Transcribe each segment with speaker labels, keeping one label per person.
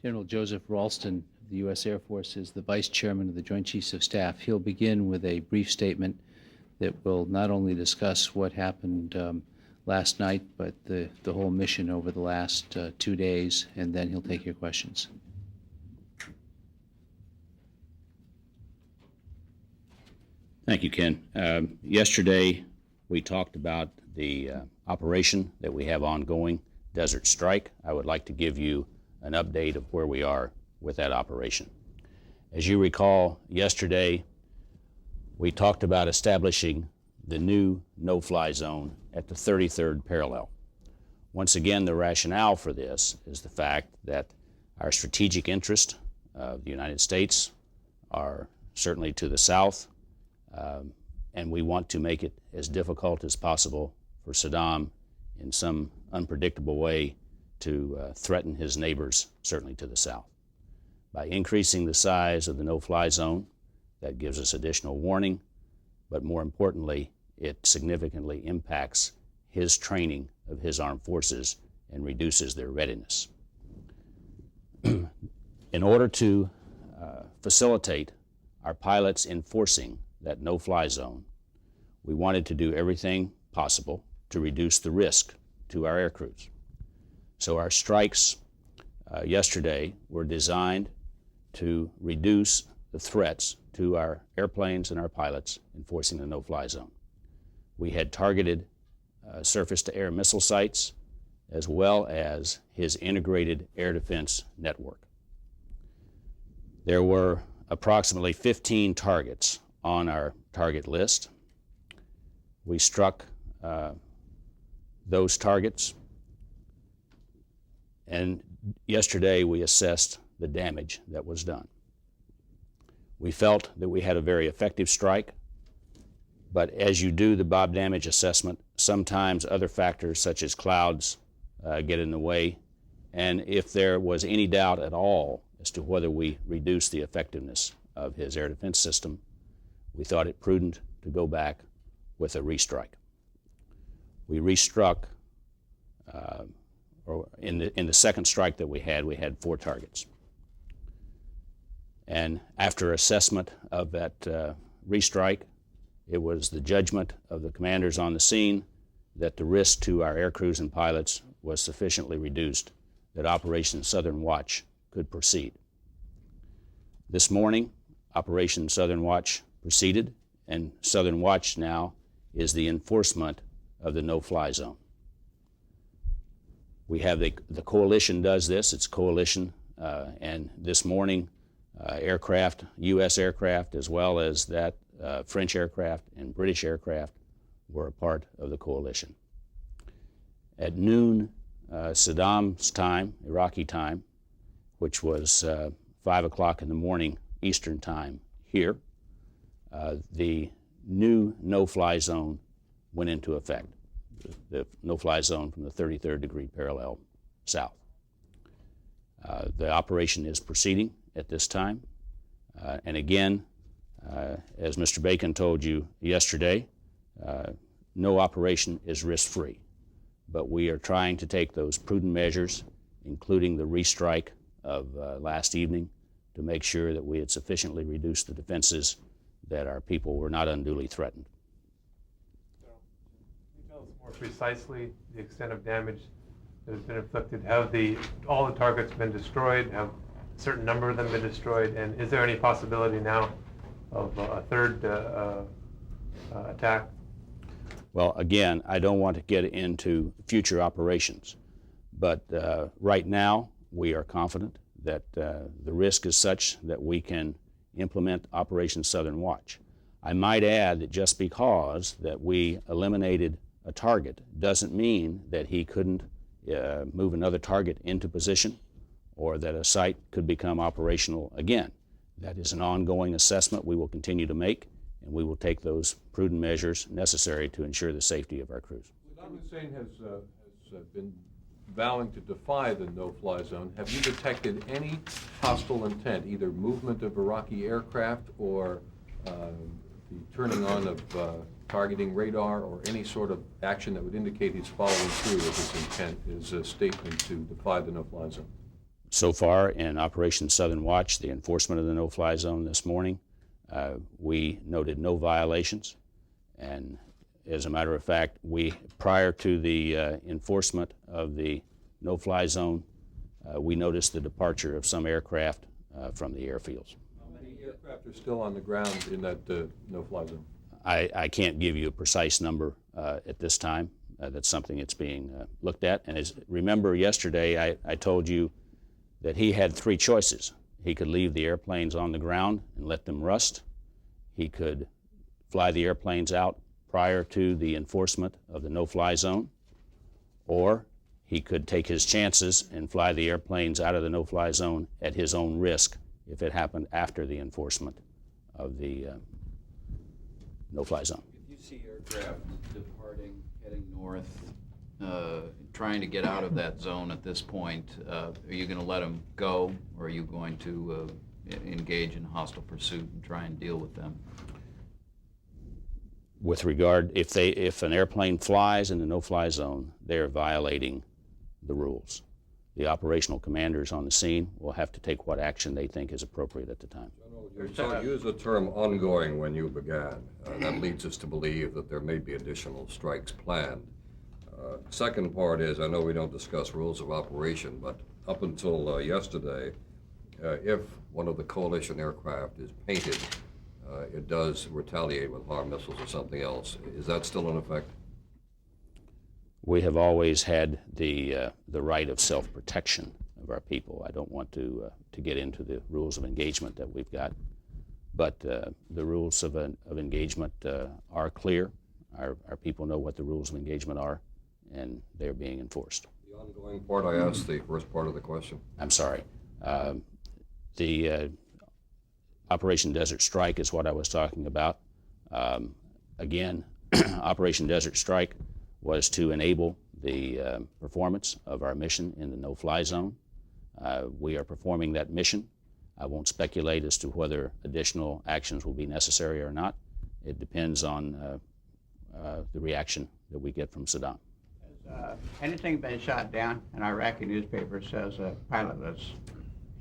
Speaker 1: General Joseph Ralston of the U.S. Air Force is the Vice Chairman of the Joint Chiefs of Staff. He'll begin with a brief statement that will not only discuss what happened last night, but the whole mission over the last 2 days, and then he'll take your questions.
Speaker 2: Thank you, Ken. Yesterday, we talked about the operation that we have ongoing, Desert Strike. I would like to give you an update of where we are with that operation. As you recall, yesterday, we talked about establishing the new no-fly zone at the 33rd parallel. Once again, the rationale for this is the fact that our strategic interest of the United States are certainly to the south, and we want to make it as difficult as possible for Saddam in some unpredictable way to threaten his neighbors, certainly to the south. By increasing the size of the no-fly zone, that gives us additional warning, but more importantly, it significantly impacts his training of his armed forces and reduces their readiness. In order to facilitate our pilots enforcing that no-fly zone, we wanted to do everything possible to reduce the risk to our air crews. So our strikes yesterday were designed to reduce the threats to our airplanes and our pilots enforcing the no-fly zone. We had targeted surface-to-air missile sites as well as his integrated air defense network. There were approximately 15 targets on our target list. We struck those targets, and yesterday we assessed the damage that was done. We felt that we had a very effective strike, but as you do the Bob damage assessment, sometimes other factors such as clouds get in the way, and if there was any doubt at all as to whether we reduced the effectiveness of his air defense system, we thought it prudent to go back with a restrike. We restruck, or in the second strike that we had 4 targets. And after assessment of that restrike, it was the judgment of the commanders on the scene that the risk to our air crews and pilots was sufficiently reduced that Operation Southern Watch could proceed. This morning, Operation Southern Watch proceeded, and Southern Watch now is the enforcement of the no-fly zone. We have the coalition does this. It's coalition, and this morning, aircraft, U.S. aircraft, as well as that French aircraft and British aircraft were a part of the coalition. At noon, Saddam's time, Iraqi time, which was 5 o'clock in the morning Eastern time here, the new no-fly zone went into effect, the no-fly zone from the 33rd degree parallel south. The operation is proceeding at this time, and again, as Mr. Bacon told you yesterday, no operation is risk-free, but we are trying to take those prudent measures, including the restrike of last evening, to make sure that we had sufficiently reduced the defenses that our people were not unduly threatened.
Speaker 3: So, can you tell us more precisely the extent of damage that has been inflicted? Have all the targets been destroyed? Have a certain number of them been destroyed? And is there any possibility now of a third attack?
Speaker 2: Well, again, I don't want to get into future operations, but right now we are confident that the risk is such that we can implement Operation Southern Watch. I might add that just because that we eliminated a target doesn't mean that he couldn't move another target into position or that a site could become operational again. That is an ongoing assessment we will continue to make, and we will take those prudent measures necessary to ensure the safety of our crews.
Speaker 4: Saddam Hussein has been vowing to defy the no-fly zone. Have you detected any hostile intent, either movement of Iraqi aircraft or the turning on of targeting radar, or any sort of action that would indicate he's following through with his intent, his statement to defy the no-fly zone?
Speaker 2: So far in Operation Southern Watch, the enforcement of the no-fly zone this morning, we noted no violations. And as a matter of fact, prior to the enforcement of the no-fly zone, we noticed the departure of some aircraft from the airfields.
Speaker 4: How many aircraft are still on the ground in that no-fly zone?
Speaker 2: I can't give you a precise number at this time. That's something that's being looked at. And remember yesterday I told you that he had three choices. He could leave the airplanes on the ground and let them rust. He could fly the airplanes out prior to the enforcement of the no-fly zone, or he could take his chances and fly the airplanes out of the no-fly zone at his own risk if it happened after the enforcement of the no-fly zone.
Speaker 5: If you see aircraft departing, heading north, trying to get out of that zone at this point, are you going to let them go, or are you going to engage in hostile pursuit and try and deal with them?
Speaker 2: With regard, if an airplane flies in the no-fly zone, they're violating the rules. The operational commanders on the scene will have to take what action they think is appropriate at the time.
Speaker 6: You used the term ongoing when you began. That leads us to believe that there may be additional strikes planned. Second part is, I know we don't discuss rules of operation, but up until yesterday, if one of the coalition aircraft is painted, it does retaliate with HARM missiles or something else. Is that still in effect?
Speaker 2: We have always had the right of self-protection of our people. I don't want to get into the rules of engagement that we've got, but the rules of engagement are clear. Our people know what the rules of engagement are, and they're being enforced.
Speaker 6: The ongoing part, I asked the first part of the question.
Speaker 2: I'm sorry. The Operation Desert Strike is what I was talking about. Again, Operation Desert Strike was to enable the performance of our mission in the no-fly zone. We are performing that mission. I won't speculate as to whether additional actions will be necessary or not. It depends on the reaction that we get from Saddam.
Speaker 7: Has anything been shot down? An Iraqi newspaper says a pilotless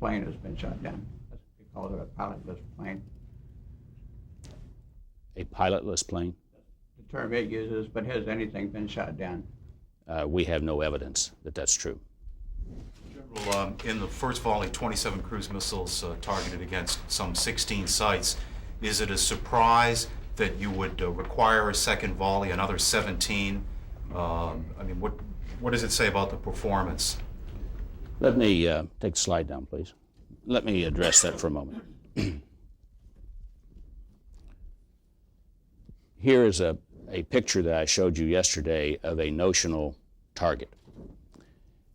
Speaker 7: plane has been shot down. They call it a pilotless plane.
Speaker 2: A pilotless plane?
Speaker 7: The term it uses, but has anything been shot down?
Speaker 2: We have no evidence that that's true.
Speaker 8: General, in the first volley, 27 cruise missiles targeted against some 16 sites. Is it a surprise that you would require a second volley, another 17? I mean, what does it say about the performance?
Speaker 2: Let me take the slide down, please. Let me address that for a moment. Here is a picture that I showed you yesterday of a notional target.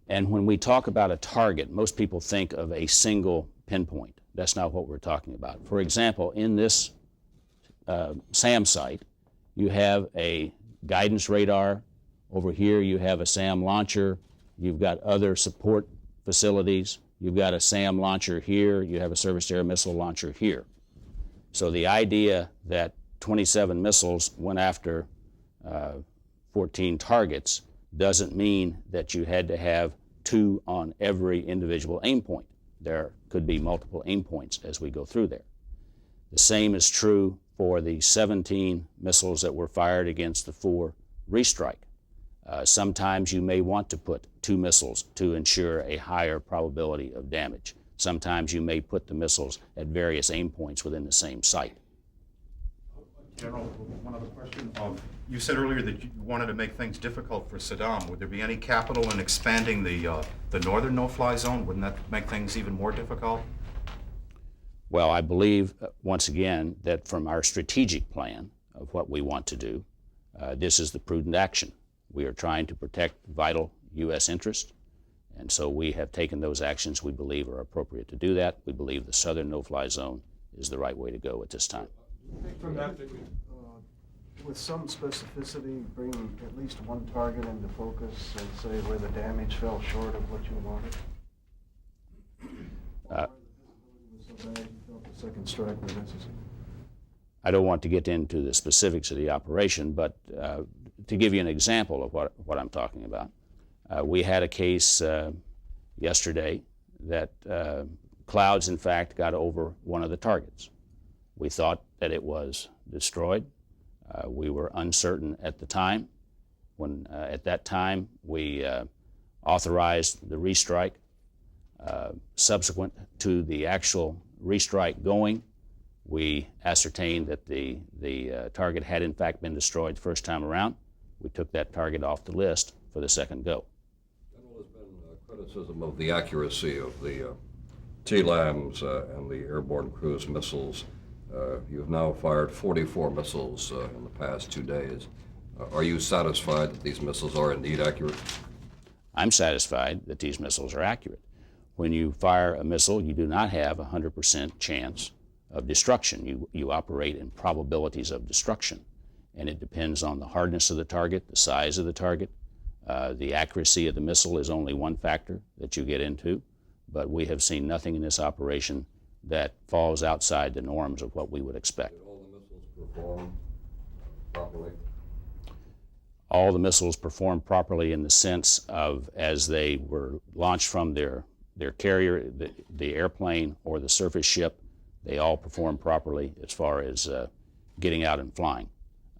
Speaker 2: And when we talk about a target, most people think of a single pinpoint. That's not what we're talking about. For example, in this SAM site, you have a guidance radar. Over here you have a SAM launcher. You've got other support facilities. You've got a SAM launcher here. You have a surface-to-air missile launcher here. So the idea that 27 missiles went after 14 targets doesn't mean that you had to have 2 on every individual aim point. There could be multiple aim points as we go through there. The same is true for the 17 missiles that were fired against the 4 restrike. Sometimes you may want to put 2 missiles to ensure a higher probability of damage. Sometimes you may put the missiles at various aim points within the same site.
Speaker 8: General, one other question. You said earlier that you wanted to make things difficult for Saddam. Would there be any capital in expanding the northern no-fly zone? Wouldn't that make things even more difficult?
Speaker 2: Well, I believe, once again, that from our strategic plan of what we want to do, this is the prudent action. We are trying to protect vital U.S. interests, and so we have taken those actions we believe are appropriate to do that. We believe the southern no-fly zone is the right way to go at this time.
Speaker 9: From that, with some specificity, bring at least one target into focus and say where the damage fell short of what you wanted? Was so bad you felt the second strike was necessary?
Speaker 2: I don't want to get into the specifics of the operation, but to give you an example of what I'm talking about, we had a case yesterday clouds, in fact, got over one of the targets. We thought that it was destroyed. We were uncertain at the time. At that time, we authorized the restrike. Subsequent to the actual restrike going, we ascertained that the target had in fact been destroyed the first time around. We took that target off the list for the second go.
Speaker 6: General, there's been criticism of the accuracy of the TLAMs and the airborne cruise missiles. You've now fired 44 missiles in the past 2 days. Are you satisfied that these missiles are indeed accurate?
Speaker 2: I'm satisfied that these missiles are accurate. When you fire a missile, you do not have a 100% chance of destruction. You operate in probabilities of destruction, and it depends on the hardness of the target, the size of the target. The accuracy of the missile is only one factor that you get into, but we have seen nothing in this operation that falls outside the norms of what we would expect.
Speaker 6: Did all the missiles perform properly?
Speaker 2: All the missiles performed properly in the sense of as they were launched from their carrier, the airplane or the surface ship, they all performed properly as far as getting out and flying.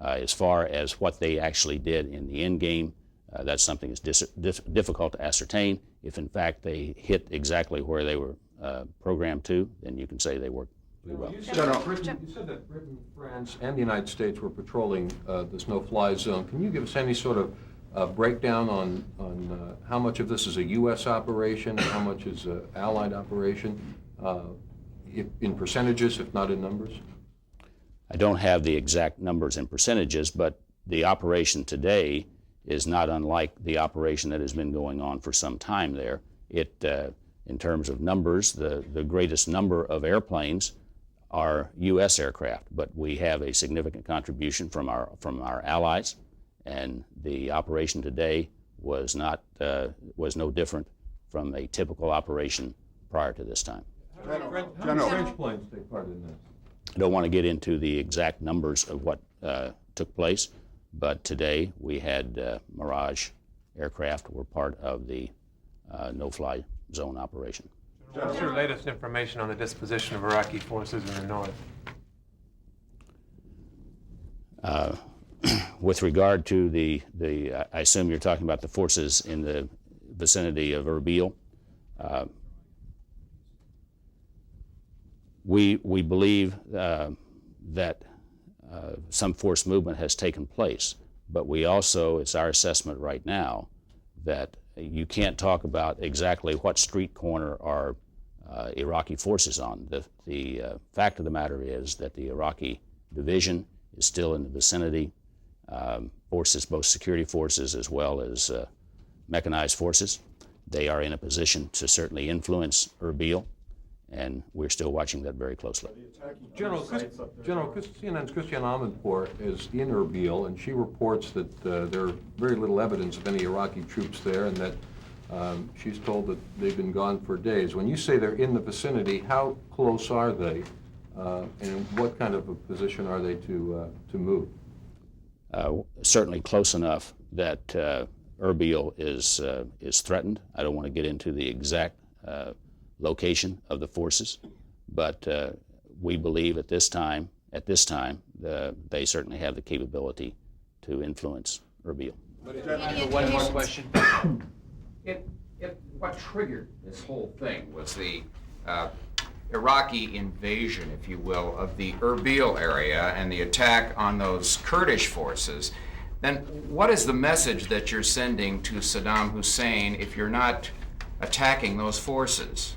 Speaker 2: As far as what they actually did in the end game, that's something that's difficult to ascertain. If in fact they hit exactly where they were programmed to, then you can say they worked pretty well.
Speaker 4: You said that Britain, France, and the United States were patrolling this no-fly zone. Can you give us any sort of breakdown on how much of this is a U.S. operation and how much is an Allied operation, in percentages, if not in numbers?
Speaker 2: I don't have the exact numbers and percentages, but the operation today is not unlike the operation that has been going on for some time there. In terms of numbers, the greatest number of airplanes are U.S. aircraft, but we have a significant contribution from our allies, and the operation today was no different from a typical operation prior to this time.
Speaker 4: How do French planes take part in this?
Speaker 2: I don't want to get into the exact numbers of what took place, but today we had Mirage aircraft were part of the no-fly zone operation.
Speaker 3: What's your latest information on the disposition of Iraqi forces in the north?
Speaker 2: With regard to I assume you're talking about the forces in the vicinity of Erbil. We believe that some force movement has taken place, but we also, it's our assessment right now that you can't talk about exactly what street corner are Iraqi forces on. The fact of the matter is that the Iraqi division is still in the vicinity. Forces, both security forces as well as mechanized forces, they are in a position to certainly influence Erbil, and we're still watching that very closely.
Speaker 4: CNN's Christiane Amanpour is in Erbil, and she reports that there's very little evidence of any Iraqi troops there, and that she's told that they've been gone for days. When you say they're in the vicinity, how close are they, and what kind of a position are they to move?
Speaker 2: Certainly close enough that Erbil is threatened. I don't want to get into the exact location of the forces, but we believe at this time, they certainly have the capability to influence Erbil.
Speaker 5: One more question. What triggered this whole thing was the Iraqi invasion, if you will, of the Erbil area and the attack on those Kurdish forces. Then what is the message that you're sending to Saddam Hussein if you're not attacking those forces?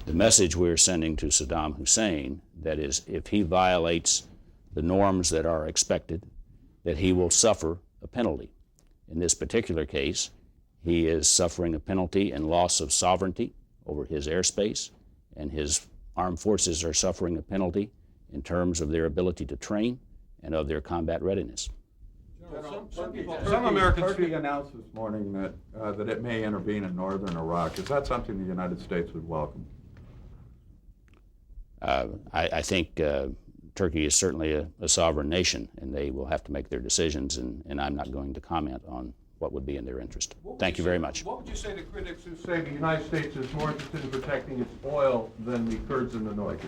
Speaker 2: The message we're sending to Saddam Hussein, that is, if he violates the norms that are expected, that he will suffer a penalty. In this particular case, he is suffering a penalty and loss of sovereignty over his airspace, and his armed forces are suffering a penalty in terms of their ability to train and of their combat readiness.
Speaker 4: Some Americans
Speaker 10: Turkey announced this morning that it may intervene in northern Iraq. Is that something the United States would welcome?
Speaker 2: I think Turkey is certainly a sovereign nation, and they will have to make their decisions, and I'm not going to comment on what would be in their interest.
Speaker 4: What
Speaker 2: Thank you very much.
Speaker 4: What would you say to critics who say the United States is more interested in protecting its oil than the Kurds in the north?